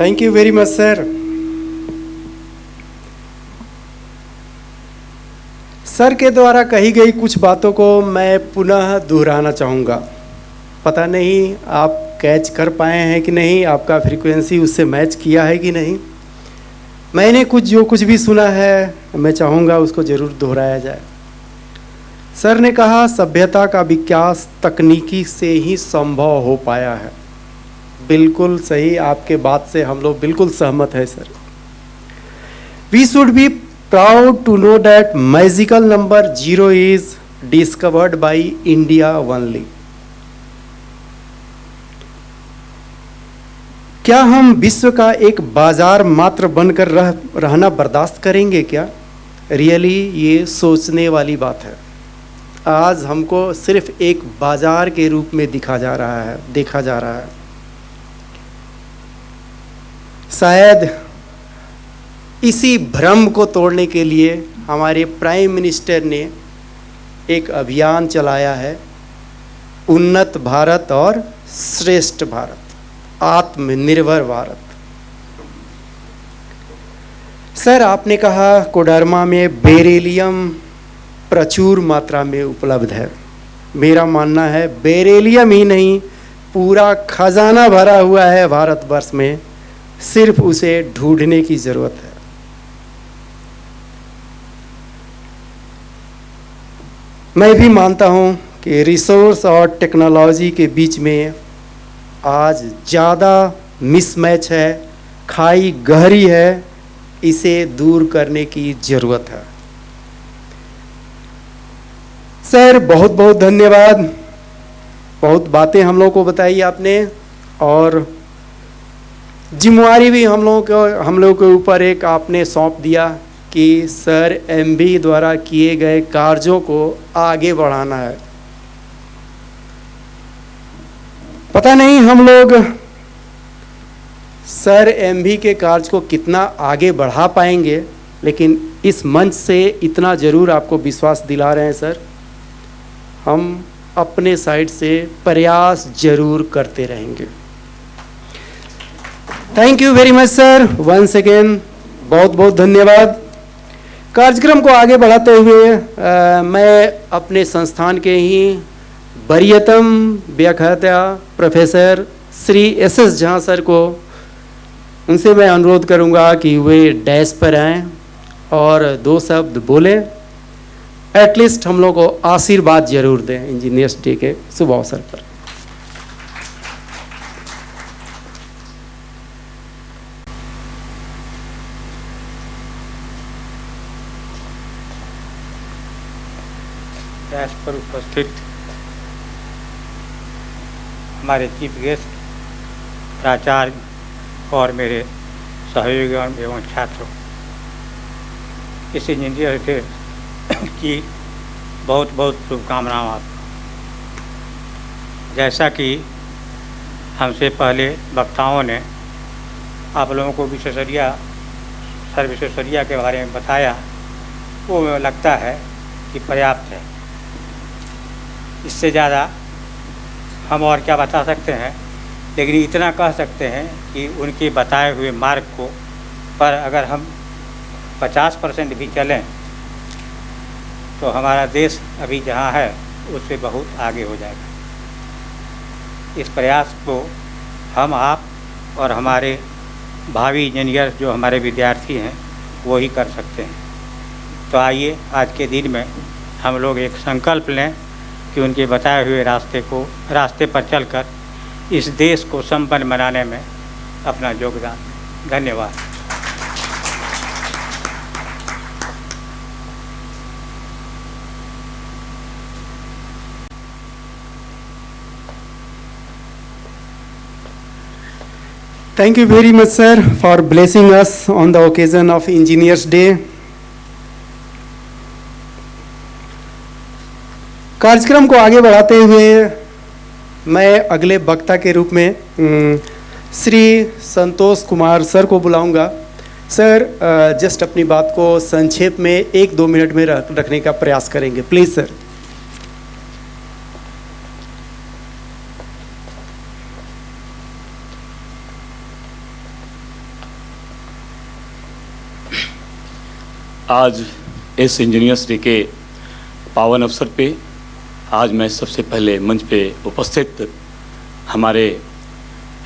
Thank you very much sir. Sir के द्वारा कही गई कुछ बातों को मैं पुनः दोहराना चाहूँगा। पता नहीं आप कैच कर पाए हैं कि नहीं, आपका फ्रीक्वेंसी उससे मैच किया है कि नहीं। मैंने जो कुछ भी सुना है मैं चाहूँगा उसको ज़रूर दोहराया जाए। सर ने कहा सभ्यता का विकास तकनीकी से ही संभव हो पाया है। बिल्कुल सही, आपके बात से हम लोग बिल्कुल सहमत है sir. We should be proud to know that magical number 0 is discovered by India only. क्या हम विश्व का एक बाजार मात्र बनकर रहना बर्दाश्त करेंगे क्या? रियली ये सोचने वाली बात है। आज हमको सिर्फ एक बाजार के रूप में देखा जा रहा है। शायद इसी भ्रम को तोड़ने के लिए हमारे प्राइम मिनिस्टर ने एक अभियान चलाया है, उन्नत भारत और श्रेष्ठ भारत, आत्मनिर्भर भारत। सर आपने कहा कोडरमा में बेरिलियम प्रचुर मात्रा में उपलब्ध है। मेरा मानना है बेरिलियम ही नहीं, पूरा खजाना भरा हुआ है भारतवर्ष में, सिर्फ उसे ढूंढने की जरूरत है। मैं भी मानता हूं कि रिसोर्स और टेक्नोलॉजी के बीच में आज ज़्यादा मिसमैच है, खाई गहरी है, इसे दूर करने की ज़रूरत है। सर बहुत बहुत धन्यवाद, बहुत बातें हम लोगों को बताई आपने, और जिम्मेवारी भी हम लोगों के ऊपर एक आपने सौंप दिया कि सर एमबी द्वारा किए गए कार्यों को आगे बढ़ाना है। पता नहीं हम लोग सर एमबी के कार्य को कितना आगे बढ़ा पाएंगे, लेकिन इस मंच से इतना ज़रूर आपको विश्वास दिला रहे हैं सर, हम अपने साइड से प्रयास जरूर करते रहेंगे। Thank you very much sir, once again बहुत बहुत धन्यवाद। कार्यक्रम को आगे बढ़ाते हुए मैं अपने संस्थान के ही वरीयतम व्याख्याता professor Shri S S. Jha sir को, उनसे मैं अनुरोध करूंगा कि वे डैश पर आएं और 2 शब्द बोलें, एटलीस्ट हम लोग को आशीर्वाद जरूर दें इंजीनियर्स डे के शुभ अवसर पर। डैश पर उपस्थित हमारे चीफ गेस्ट, प्राचार्य और मेरे सहयोगी एवं छात्रों, इस इंजीनियर डे की बहुत बहुत शुभकामनाएं आपको। जैसा कि हमसे पहले वक्ताओं ने आप लोगों को विशेषज्ञ के बारे में बताया, वो लगता है कि पर्याप्त है। इससे ज़्यादा हम और क्या बता सकते हैं, लेकिन इतना कह सकते हैं कि उनके बताए हुए मार्ग को पर अगर हम 50% भी चलें तो हमारा देश अभी जहाँ है उससे बहुत आगे हो जाएगा। इस प्रयास को हम, आप और हमारे भावी इंजीनियर जो हमारे विद्यार्थी हैं वो ही कर सकते हैं। तो आइए आज के दिन में हम लोग एक संकल्प लें कि उनके बताए हुए रास्ते पर चलकर इस देश को संपन्न बनाने में अपना योगदान दें। धन्यवाद। Thank you very much sir for blessing us on the occasion of Engineers Day. कार्यक्रम को आगे बढ़ाते हुए मैं अगले वक्ता के रूप में श्री संतोष कुमार सर को बुलाऊंगा। सर जस्ट अपनी बात को संक्षेप में 1-2 मिनट में रखने का प्रयास करेंगे, प्लीज़ सर। आज इस इंजीनियर्स डे के पावन अवसर पे आज मैं सबसे पहले मंच पे उपस्थित हमारे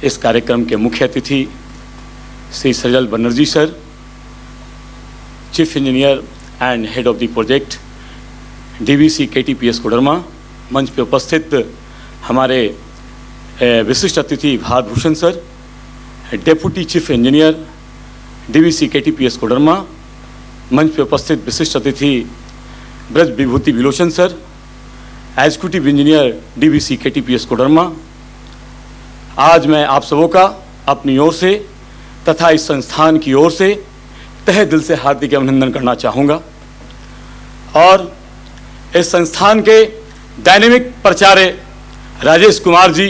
इस कार्यक्रम के मुख्य अतिथि Shri Sajal Banerjee sir, chief engineer and head of the project DVC KTPS Koderma, मंच पे उपस्थित हमारे विशिष्ट अतिथि Bharat Bhushan sir, deputy chief engineer DVC KTPS Koderma, मंच पे उपस्थित विशिष्ट अतिथि Braj Vibhuti Vilochan sir, executive engineer DVC KTPS Koderma. आज मैं आप सबों का अपनी ओर से तथा इस संस्थान की ओर से तहे दिल से हार्दिक अभिनंदन करना चाहूँगा और इस संस्थान के डायनेमिक प्राचार्य राजेश कुमार जी,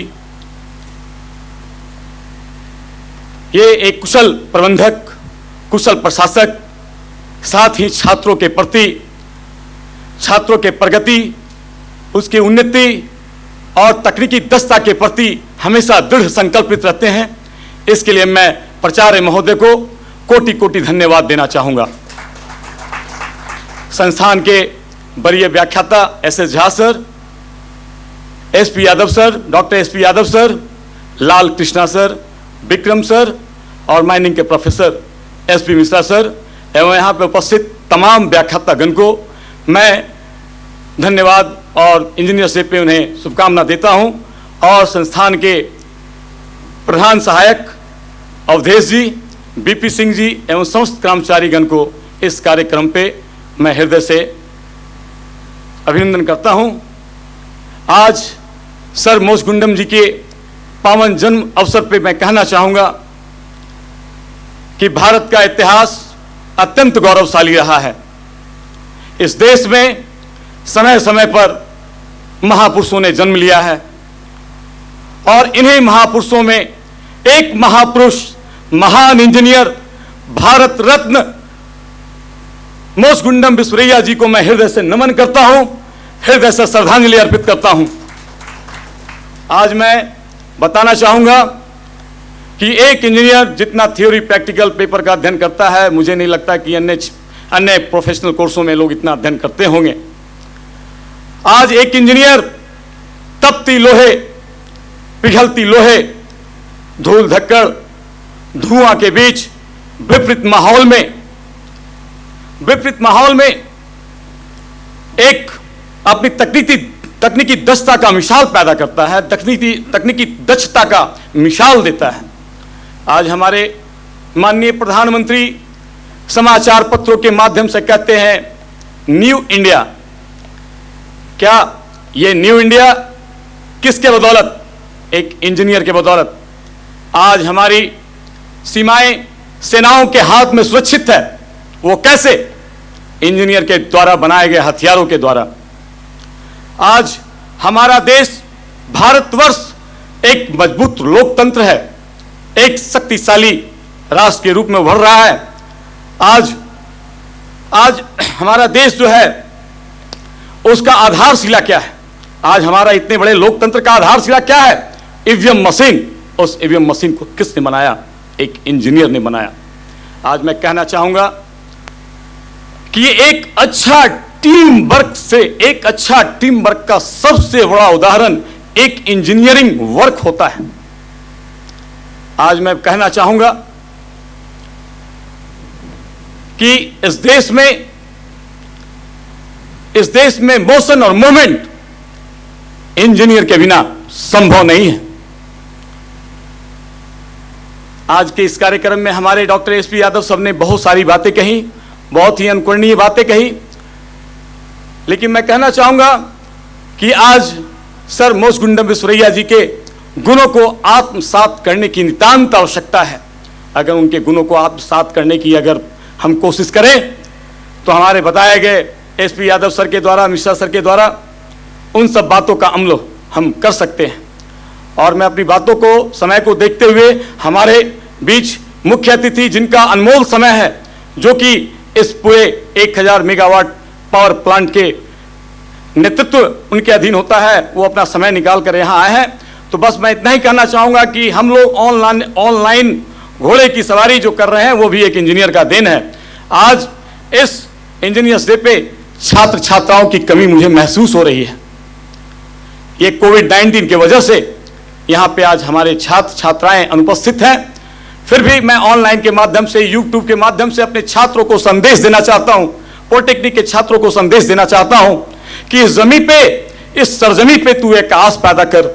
ये एक कुशल प्रबंधक, कुशल प्रशासक, साथ ही छात्रों के प्रति, छात्रों के प्रगति, उसकी उन्नति और तकनीकी दक्षता के प्रति हमेशा दृढ़ संकल्पित रहते हैं। इसके लिए मैं प्राचार्य महोदय को कोटि कोटि धन्यवाद देना चाहूँगा। संस्थान के वरीय व्याख्याता S S. Jha sir, S P. Yadav sir, doctor S P. Yadav sir, Lal Krishna sir, Vikram sir और माइनिंग के प्रोफेसर एस.पी. मिश्रा सर एवं यहाँ पर उपस्थित तमाम व्याख्यातागण को मैं धन्यवाद और इंजीनियरशिप पे उन्हें शुभकामना देता हूँ और संस्थान के प्रधान सहायक अवधेश जी, बीपी सिंह जी एवं समस्त कर्मचारीगण को इस कार्यक्रम पे मैं हृदय से अभिनंदन करता हूँ। आज सर मोक्षगुंडम जी के पावन जन्म अवसर पे मैं कहना चाहूँगा कि भारत का इतिहास अत्यंत गौरवशाली रहा है। इस देश में समय समय पर महापुरुषों ने जन्म लिया है और इन्हीं महापुरुषों में एक महापुरुष, महान इंजीनियर, भारत रत्न मोक्षगुंडम विश्वेश्वरैया जी को मैं हृदय से नमन करता हूं, हृदय से श्रद्धांजलि अर्पित करता हूं। आज मैं बताना चाहूंगा कि एक इंजीनियर जितना थ्योरी प्रैक्टिकल पेपर का अध्ययन करता है, मुझे नहीं लगता कि अन्य प्रोफेशनल कोर्सों में लोग इतना अध्ययन करते होंगे। आज एक इंजीनियर तपती लोहे, पिघलती लोहे, धूल धक्कड़, धुआं के बीच विपरीत माहौल में एक अपनी तकनीकी दक्षता का मिसाल पैदा करता है, तकनीकी दक्षता का मिसाल देता है। आज हमारे माननीय प्रधानमंत्री समाचार पत्रों के माध्यम से कहते हैं न्यू इंडिया। क्या ये न्यू इंडिया किसके बदौलत? एक इंजीनियर के बदौलत। आज हमारी सीमाएं सेनाओं के हाथ में सुरक्षित है। वो कैसे? इंजीनियर के द्वारा बनाए गए हथियारों के द्वारा। आज हमारा देश भारतवर्ष एक मजबूत लोकतंत्र है, एक शक्तिशाली राष्ट्र के रूप में उभर रहा है। आज हमारा देश जो है उसका आधारशिला क्या है? आज हमारा इतने बड़े लोकतंत्र का आधारशिला क्या है? EVM machine. उस ईवीएम मशीन को किसने बनाया? एक इंजीनियर ने बनाया। आज मैं कहना चाहूंगा कि ये एक अच्छा टीम वर्क का सबसे बड़ा उदाहरण एक इंजीनियरिंग वर्क होता है। आज मैं कहना चाहूंगा कि इस देश में मोशन और मूवमेंट इंजीनियर के बिना संभव नहीं है। आज के इस कार्यक्रम में हमारे डॉक्टर एस.पी. यादव साहब ने बहुत सारी बातें कही, बहुत ही अनुकरणीय बातें कही, लेकिन मैं कहना चाहूंगा कि आज सर मोक्षगुंडम विश्वेश्वरैया जी के गुणों को आत्मसात करने की नितांत आवश्यकता है। अगर उनके गुणों को आत्मसात करने की अगर हम कोशिश करें तो हमारे बताए गए एस.पी. यादव सर के द्वारा, मिश्रा सर के द्वारा उन सब बातों का अमल हम कर सकते हैं। और मैं अपनी बातों को, समय को देखते हुए हमारे बीच मुख्य अतिथि जिनका अनमोल समय है, जो कि इस पूरे 1000 मेगावाट पावर प्लांट के नेतृत्व उनके अधीन होता है, वो अपना समय निकाल कर यहाँ आए हैं। तो बस मैं इतना ही कहना चाहूँगा कि हम लोग ऑनलाइन घोड़े की सवारी जो कर रहे हैं वो भी एक इंजीनियर का देन है। आज इस इंजीनियर्स डे पे छात्र छात्राओं की कमी मुझे महसूस हो रही है। ये कोविड-19 की वजह से यहाँ पे आज हमारे छात्र छात्राएं अनुपस्थित हैं। फिर भी मैं ऑनलाइन के माध्यम से, यूट्यूब के माध्यम से अपने छात्रों को संदेश देना चाहता हूँ, पॉलिटेक्निक के छात्रों को संदेश देना चाहता हूँ कि इस जमीन पे, इस सरजमी पे तू एक आस पैदा कर,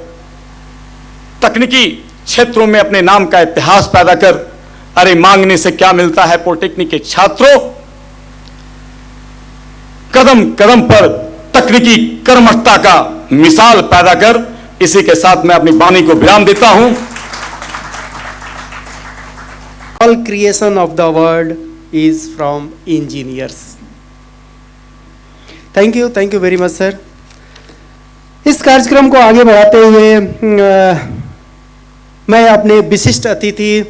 तकनीकी क्षेत्रों में अपने नाम का इतिहास पैदा कर। अरे मांगने से क्या मिलता है पॉलिटेक्निक के छात्रों, कदम कदम पर तकनीकी कर्मठता का मिसाल पैदा कर। इसी के साथ मैं अपनी वाणी को विराम देता हूं। All creation of the world is from engineers. Thank you very much sir. इस कार्यक्रम को आगे बढ़ाते हुए मैं अपने विशिष्ट अतिथि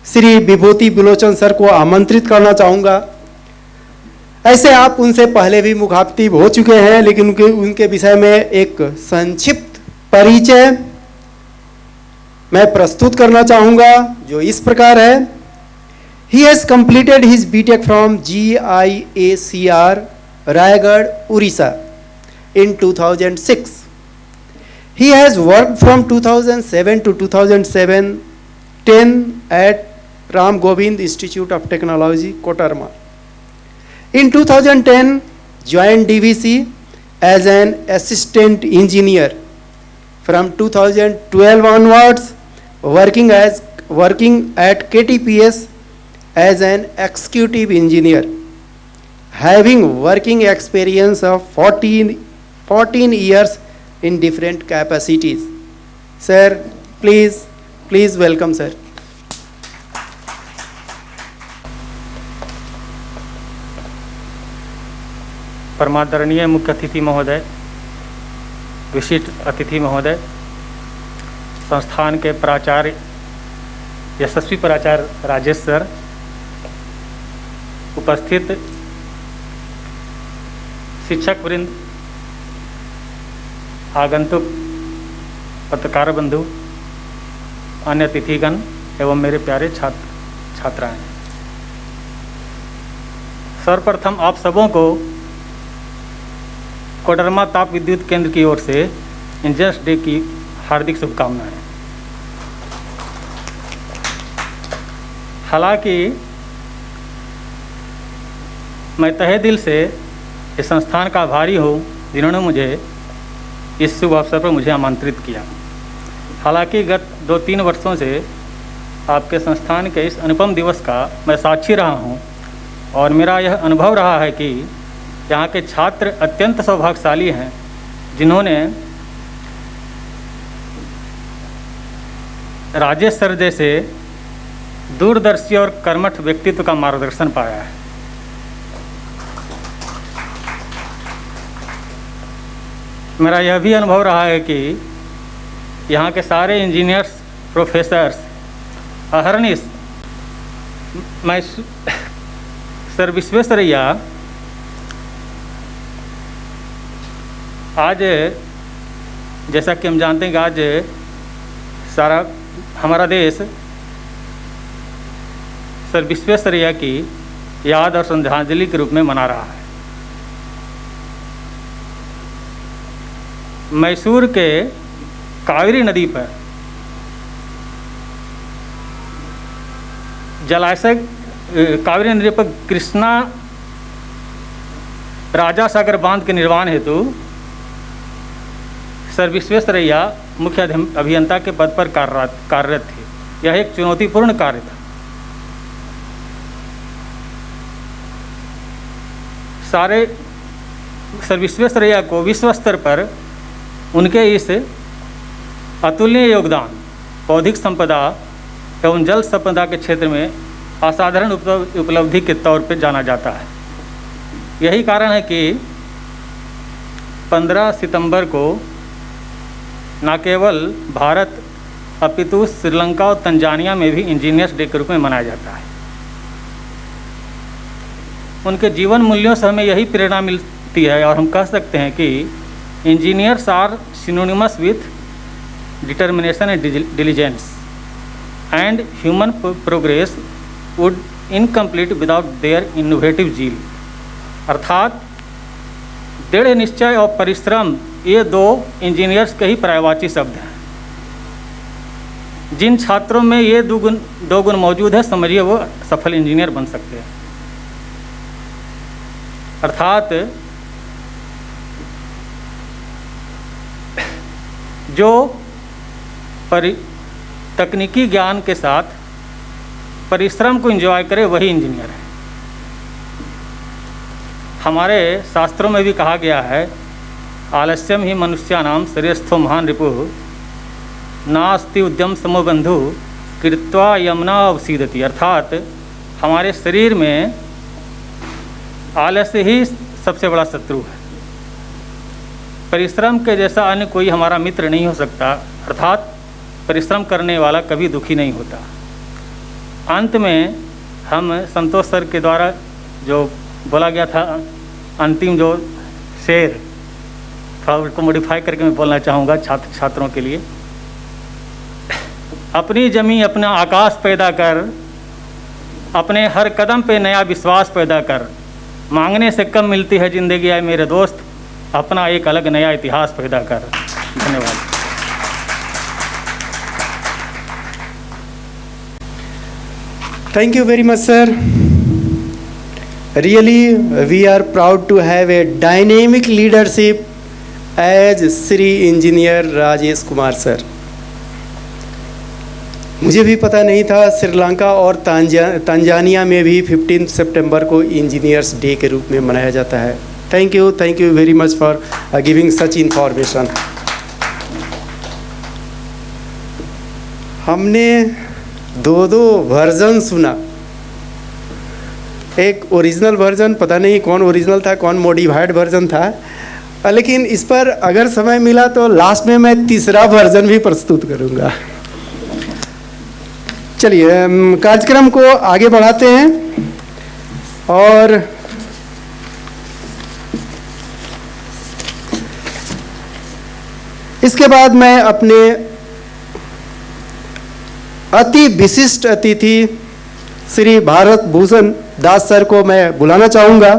श्री विभूति बिलोचन सर को आमंत्रित करना चाहूँगा। ऐसे आप उनसे पहले भी मुखातिब हो चुके हैं, लेकिन उनके विषय में एक संक्षिप्त परिचय मैं प्रस्तुत करना चाहूँगा, जो इस प्रकार है। He has completed his BTech from GIACR, Raigarh, Orissa in 2006. He has worked from 2007 to 2010 at Ram Govind Institute of Technology, Kotarma. In 2010, joined DVC as an assistant engineer. From 2012 onwards, working at KTPS as an executive engineer, having working experience of 14 years in different capacities. Sir, please welcome sir. परमादरणीय मुख्य अतिथि महोदय, विशिष्ट अतिथि महोदय, संस्थान के प्राचार्य यशस्वी प्राचार्य राजेश सर, उपस्थित शिक्षक वृंद, आगंतुक पत्रकार बंधु, अन्य अतिथिगण एवं मेरे प्यारे छात्राएं, सर्वप्रथम आप सबों को कोडरमा ताप विद्युत केंद्र की ओर से इंजीनियर्स डे की हार्दिक शुभकामनाएं। हालांकि मैं तहे दिल से इस संस्थान का आभारी हूँ जिन्होंने मुझे इस शुभ अवसर पर मुझे आमंत्रित किया। हालांकि गत 2-3 वर्षों से आपके संस्थान के इस अनुपम दिवस का मैं साक्षी रहा हूँ और मेरा यह अनुभव रहा है कि यहाँ के छात्र अत्यंत सौभाग्यशाली हैं जिन्होंने राजेश सर जैसे दूरदर्शी और कर्मठ व्यक्तित्व का मार्गदर्शन पाया है। मेरा यह भी अनुभव रहा है कि यहाँ के सारे इंजीनियर्स, प्रोफेसर्स, अहर्निश, मैं सर विश्वेश्वरैया आज, जैसा कि हम जानते हैं कि आज सारा हमारा देश सर विश्वेश्वरैया की याद और श्रद्धांजलि के रूप में मना रहा है। मैसूर के कावेरी नदी पर जलाशय, कावेरी नदी पर कृष्णा राजा सागर बांध के निर्माण हेतु सर विश्वेश्वरैया मुख्य अभियंता के पद पर कार्यरत थे। यह एक चुनौतीपूर्ण कार्य था। सारे सर विश्वेश्वरैया को विश्व स्तर पर उनके इस अतुलनीय योगदान बौद्धिक संपदा एवं जल संपदा के क्षेत्र में असाधारण उपलब्धि के तौर पर जाना जाता है। यही कारण है कि 15 सितंबर को न केवल भारत अपितु श्रीलंका और तंजानिया में भी इंजीनियर्स डे के रूप में मनाया जाता है। उनके जीवन मूल्यों से हमें यही प्रेरणा मिलती है और हम कह सकते हैं कि engineers are synonymous with determination and diligence and human progress would incomplete without their innovative zeal. अर्थात दृढ़ निश्चय और परिश्रम ये दो इंजीनियर्स के ही पर्यायवाची शब्द हैं। जिन छात्रों में ये दो गुण मौजूद है, समझिए वो सफल इंजीनियर बन सकते हैं। अर्थात जो तकनीकी ज्ञान के साथ परिश्रम को एंजॉय करे वही इंजीनियर है। हमारे शास्त्रों में भी कहा गया है, आलस्यम ही मनुष्यानाम श्रेष्ठो महान रिपुः नास्ति उद्यम समो बंधु कृत्वा यमुना अवसीदति। अर्थात हमारे शरीर में आलस्य ही सबसे बड़ा शत्रु है। परिश्रम के जैसा अन्य कोई हमारा मित्र नहीं हो सकता। अर्थात परिश्रम करने वाला कभी दुखी नहीं होता। अंत में हम संतोष सर के द्वारा जो बोला गया था, अंतिम जो शेर, थोड़ा उसको मॉडिफाई करके मैं बोलना चाहूँगा छात्रों के लिए। अपनी जमी अपना आकाश पैदा कर, अपने हर कदम पे नया विश्वास पैदा कर, मांगने से कम मिलती है ज़िंदगी आए मेरे दोस्त, अपना एक अलग नया इतिहास पैदा कर। धन्यवाद। Thank you very much, sir. Really, we are proud to have a dynamic leadership as Sri Engineer Rajesh Kumar sir. मुझे भी पता नहीं था श्रीलंका और तंजानिया में भी 15 सितंबर को इंजीनियर्स डे के रूप में मनाया जाता है। Thank you very much for giving such information. हमने दो वर्जन सुना, एक ओरिजिनल वर्जन, पता नहीं कौन ओरिजिनल था कौन मॉडिफाइड वर्जन था, लेकिन इस पर अगर समय मिला तो लास्ट में मैं तीसरा वर्जन भी प्रस्तुत करूंगा। चलिए कार्यक्रम को आगे बढ़ाते हैं और इसके बाद मैं अपने अति विशिष्ट अतिथि श्री भारत भूषण दास सर को मैं बुलाना चाहूँगा।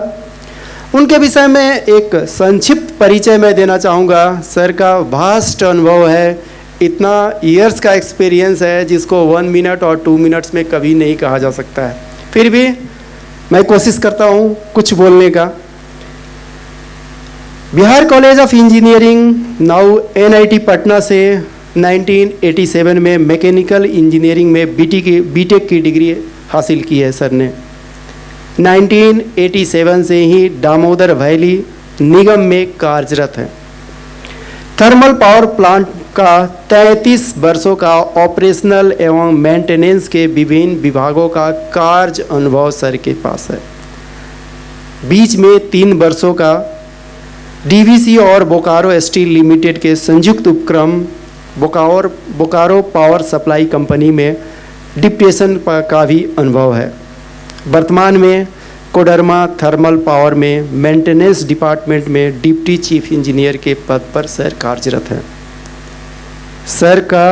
उनके विषय में एक संक्षिप्त परिचय मैं देना चाहूँगा। सर का वास्ट अनुभव है, इतना ईयर्स का एक्सपीरियंस है जिसको 1 मिनट और 2 मिनट्स में कभी नहीं कहा जा सकता है। फिर भी मैं कोशिश करता हूँ कुछ बोलने का। Bihar college of engineering now NIT Patna से 1987 में मैकेनिकल इंजीनियरिंग में बीटेक की डिग्री हासिल की है सर ने। 1987 से ही दामोदर वैली निगम में कार्यरत है। थर्मल पावर प्लांट का 33 वर्षों का ऑपरेशनल एवं मेंटेनेंस के विभिन्न विभागों का कार्य अनुभव सर के पास है। बीच में 3 वर्षों का DVC और बोकारो स्टील लिमिटेड के संयुक्त उपक्रम बोकारो पावर सप्लाई कंपनी में डिप्टेशन का भी अनुभव है। वर्तमान में कोडरमा थर्मल पावर में मेंटेनेंस डिपार्टमेंट में डिप्टी चीफ इंजीनियर के पद पर सर कार्यरत हैं। सर का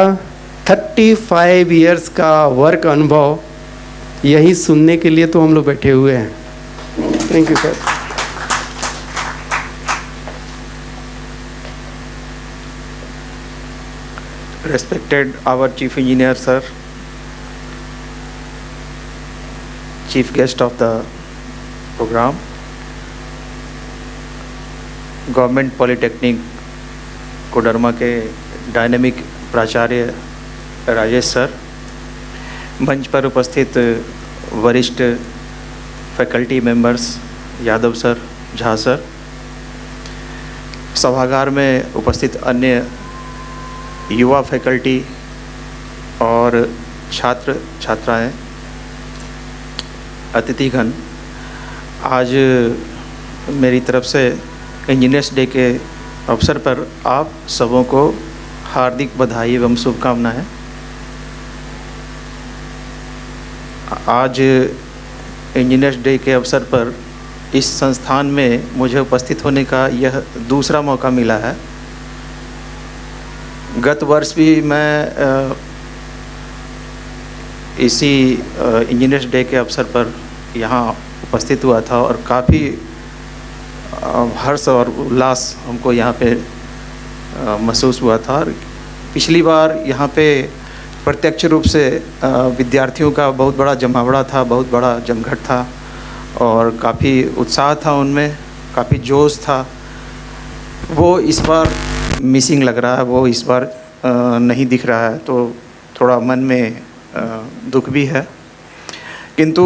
35 इयर्स का वर्क अनुभव यही सुनने के लिए तो हम लोग बैठे हुए हैं। Thank you sir. Respected our Chief Engineer sir, Chief Guest of the program, government polytechnic Koderma के डायनेमिक प्राचार्य राजेश सर, मंच पर उपस्थित वरिष्ठ faculty members Yadav sir, Jha sir, सभागार में उपस्थित अन्य युवा फैकल्टी और छात्र छात्राएं, अतिथिगण, आज मेरी तरफ से इंजीनियर्स डे के अवसर पर आप सबों को हार्दिक बधाई एवं शुभकामनाएं। आज इंजीनियर्स डे के अवसर पर इस संस्थान में मुझे उपस्थित होने का यह दूसरा मौका मिला है। गत वर्ष भी मैं इसी इंजीनियर्स डे के अवसर पर यहाँ उपस्थित हुआ था और काफ़ी हर्ष और उल्लास हमको यहाँ पे महसूस हुआ था। पिछली बार यहाँ पे प्रत्यक्ष रूप से विद्यार्थियों का बहुत बड़ा जमावड़ा था, बहुत बड़ा जमघट था और काफ़ी उत्साह था उनमें, काफ़ी जोश था। वो इस बार मिसिंग लग रहा है, वो इस बार नहीं दिख रहा है, तो थोड़ा मन में दुख भी है। किंतु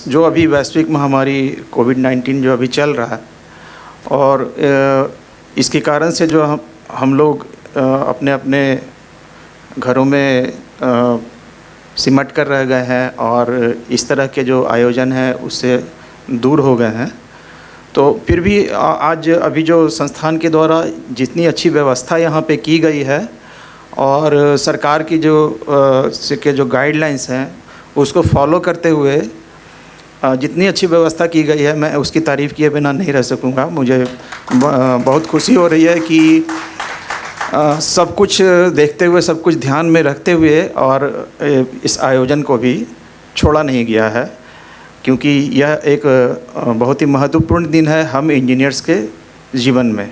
जो अभी वैश्विक महामारी कोविड-19 जो अभी चल रहा है और इसके कारण से जो हम लोग अपने अपने घरों में सिमट कर रह गए हैं और इस तरह के जो आयोजन है उससे दूर हो गए हैं, तो फिर भी आज अभी जो संस्थान के द्वारा जितनी अच्छी व्यवस्था यहाँ पे की गई है और सरकार की जो गाइडलाइंस हैं उसको फॉलो करते हुए जितनी अच्छी व्यवस्था की गई है, मैं उसकी तारीफ़ किए बिना नहीं रह सकूँगा। मुझे बहुत खुशी हो रही है कि सब कुछ देखते हुए, सब कुछ ध्यान में रखते हुए और इस आयोजन को भी छोड़ा नहीं गया है, क्योंकि यह एक बहुत ही महत्वपूर्ण दिन है हम इंजीनियर्स के जीवन में।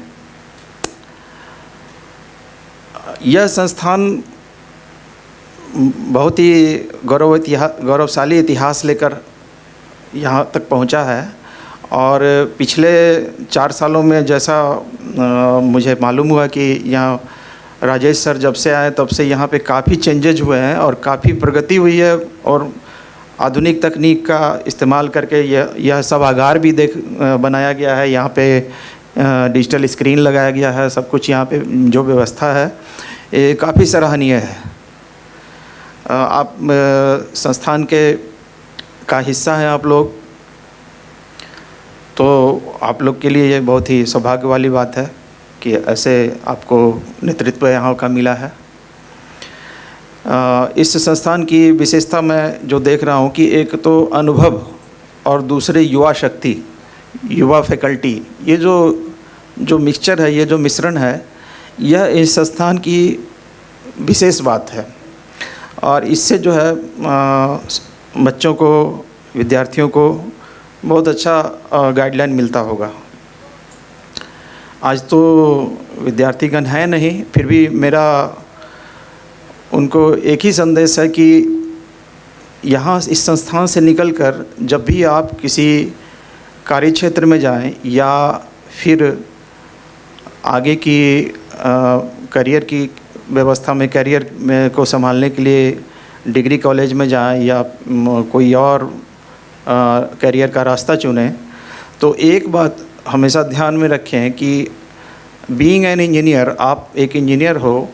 यह संस्थान बहुत ही गौरवशाली इतिहास लेकर यहाँ तक पहुँचा है और पिछले 4 सालों में जैसा मुझे मालूम हुआ कि यहाँ राजेश सर जब से आए तब से यहाँ पे काफ़ी चेंजेज हुए हैं और काफ़ी प्रगति हुई है और आधुनिक तकनीक का इस्तेमाल करके यह सभागार भी बनाया गया है। यहाँ पे डिजिटल स्क्रीन लगाया गया है, सब कुछ यहाँ पे जो व्यवस्था है ये काफ़ी सराहनीय है। आप संस्थान का हिस्सा हैं आप लोग, तो आप लोग के लिए ये बहुत ही सौभाग्य वाली बात है कि ऐसे आपको नेतृत्व यहाँ का मिला है। इस संस्थान की विशेषता मैं जो देख रहा हूँ कि एक तो अनुभव और दूसरे युवा शक्ति, युवा फैकल्टी, ये जो मिक्सचर है, ये जो मिश्रण है, यह इस संस्थान की विशेष बात है और इससे जो है बच्चों को, विद्यार्थियों को बहुत अच्छा गाइडलाइन मिलता होगा। आज तो विद्यार्थीगण हैं नहीं, फिर भी मेरा उनको एक ही संदेश है कि यहाँ इस संस्थान से निकलकर जब भी आप किसी कार्य क्षेत्र में जाएं या फिर आगे की करियर की व्यवस्था में, करियर में को संभालने के लिए डिग्री कॉलेज में जाएं या कोई और करियर का रास्ता चुनें, तो एक बात हमेशा ध्यान में रखें कि बीइंग एन इंजीनियर, आप एक इंजीनियर हो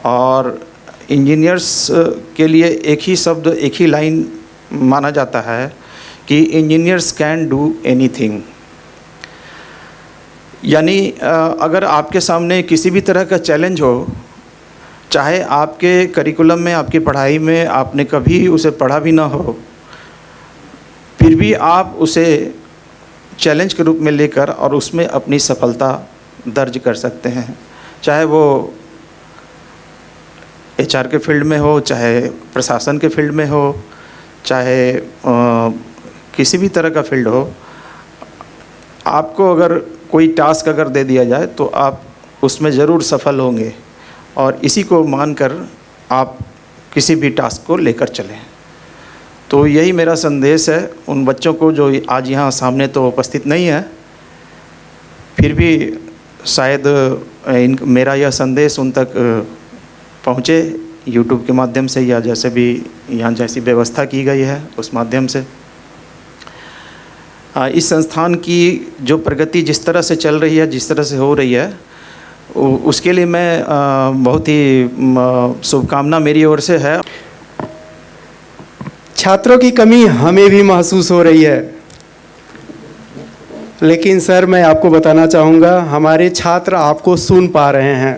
और इंजीनियर्स के लिए एक ही शब्द, एक ही लाइन माना जाता है कि इंजीनियर्स कैन डू एनीथिंग। यानी अगर आपके सामने किसी भी तरह का चैलेंज हो, चाहे आपके करिकुलम में, आपकी पढ़ाई में आपने कभी उसे पढ़ा भी ना हो, फिर भी आप उसे चैलेंज के रूप में लेकर और उसमें अपनी सफलता दर्ज कर सकते हैं। चाहे वो एचआर के फील्ड में हो, चाहे प्रशासन के फील्ड में हो, चाहे किसी भी तरह का फील्ड हो, आपको अगर कोई टास्क अगर दे दिया जाए तो आप उसमें ज़रूर सफल होंगे और इसी को मानकर आप किसी भी टास्क को लेकर चलें। तो यही मेरा संदेश है उन बच्चों को जो आज यहाँ सामने तो उपस्थित नहीं है, फिर भी शायद मेरा यह संदेश उन तक पहुँचे यूट्यूब के माध्यम से या जैसे भी यहाँ जैसी व्यवस्था की गई है उस माध्यम से। इस संस्थान की जो प्रगति जिस तरह से चल रही है, जिस तरह से हो रही है, उसके लिए मैं बहुत ही शुभकामना मेरी ओर से है। छात्रों की कमी हमें भी महसूस हो रही है, लेकिन सर मैं आपको बताना चाहूँगा हमारे छात्र आपको सुन पा रहे हैं।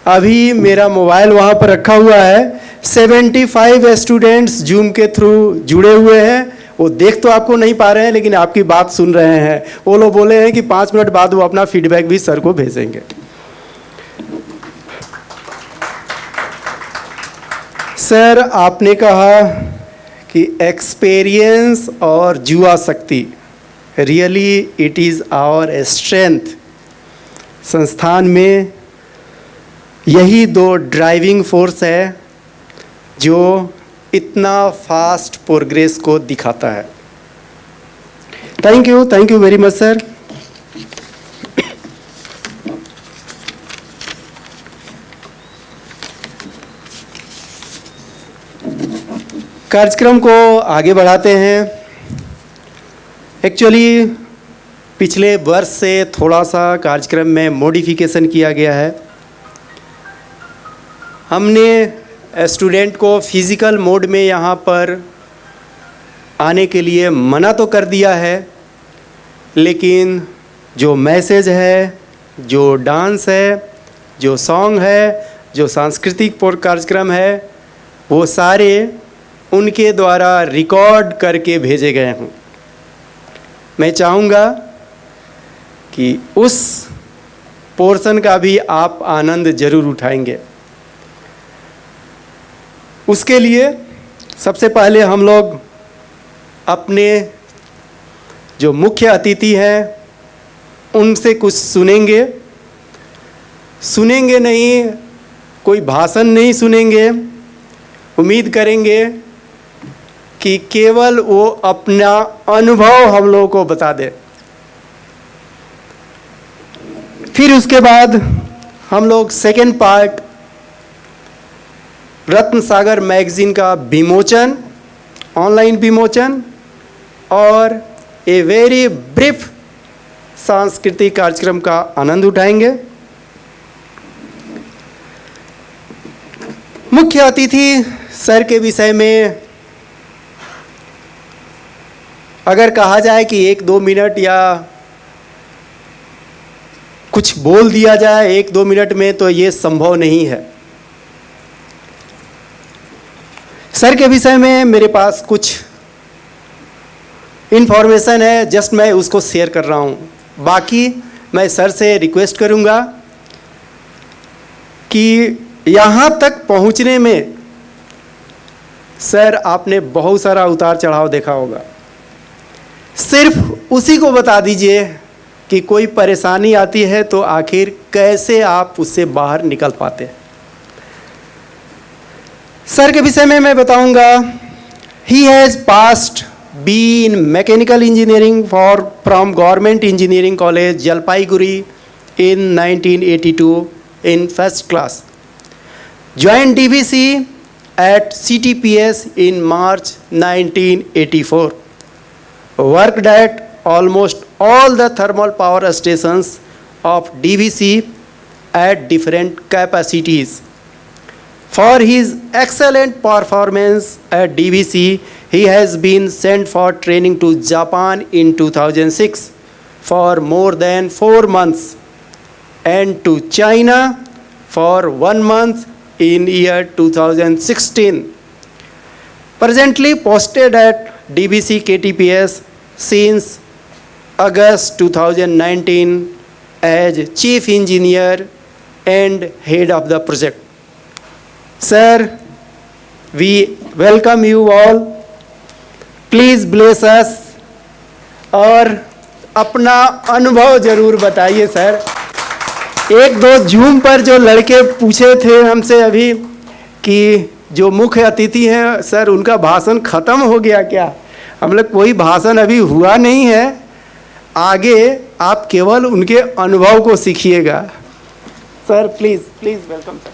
अभी मेरा मोबाइल वहाँ पर रखा हुआ है, 75 स्टूडेंट्स जूम के थ्रू जुड़े हुए हैं। वो देख तो आपको नहीं पा रहे हैं लेकिन आपकी बात सुन रहे हैं। वो लोग बोले हैं कि 5 मिनट बाद वो अपना फीडबैक भी सर को भेजेंगे। सर आपने कहा कि एक्सपीरियंस और युवा शक्ति, really it is our strength. संस्थान में यही दो ड्राइविंग फोर्स है जो इतना फास्ट प्रोग्रेस को दिखाता है। Thank you very much sir. कार्यक्रम को आगे बढ़ाते हैं। एक्चुअली पिछले वर्ष से थोड़ा सा कार्यक्रम में मॉडिफिकेशन किया गया है। हमने स्टूडेंट को फिज़िकल मोड में यहाँ पर आने के लिए मना तो कर दिया है, लेकिन जो मैसेज है, जो डांस है, जो सॉन्ग है, जो सांस्कृतिक कार्यक्रम है, वो सारे उनके द्वारा रिकॉर्ड करके भेजे गए हों। मैं चाहूँगा कि उस पोर्शन का भी आप आनंद ज़रूर उठाएंगे। उसके लिए सबसे पहले हम लोग अपने जो मुख्य अतिथि हैं उनसे कुछ सुनेंगे नहीं, कोई भाषण नहीं सुनेंगे। उम्मीद करेंगे कि केवल वो अपना अनुभव हम लोगों को बता दे। फिर उसके बाद हम लोग सेकेंड पार्ट रत्न सागर मैगजीन का विमोचन, ऑनलाइन विमोचन और ए वेरी ब्रीफ सांस्कृतिक कार्यक्रम का आनंद उठाएंगे। मुख्य अतिथि सर के विषय में अगर कहा जाए कि 1-2 मिनट या कुछ बोल दिया जाए 1-2 मिनट में, तो ये संभव नहीं है। सर के विषय में मेरे पास कुछ इन्फॉर्मेशन है, जस्ट मैं उसको शेयर कर रहा हूँ। बाकी मैं सर से रिक्वेस्ट करूँगा कि यहाँ तक पहुँचने में सर आपने बहुत सारा उतार चढ़ाव देखा होगा, सिर्फ उसी को बता दीजिए कि कोई परेशानी आती है तो आखिर कैसे आप उससे बाहर निकल पाते हैं। सर के विषय में मैं बताऊंगा, he has passed be in mechanical engineering from government engineering college Jalpaiguri in 1982 in first class. Joined DVC at CTPS in March 1984. Worked at almost all the thermal power stations of DVC at different capacities. For his excellent performance at DVC, he has been sent for training to Japan in 2006 for more than 4 months and to China for 1 month in year 2016. Presently posted at DVC KTPS since August 2019 as Chief Engineer and Head of the project. Sir, we welcome you all. Please bless us और अपना अनुभव ज़रूर बताइए sir. 1-2 zoom पर जो लड़के पूछे थे हमसे अभी कि जो मुख्य अतिथि हैं सर उनका भाषण ख़त्म हो गया क्या? हम लोग कोई भाषण अभी हुआ नहीं है, आगे आप केवल उनके अनुभव को सीखिएगा। Sir please welcome sir.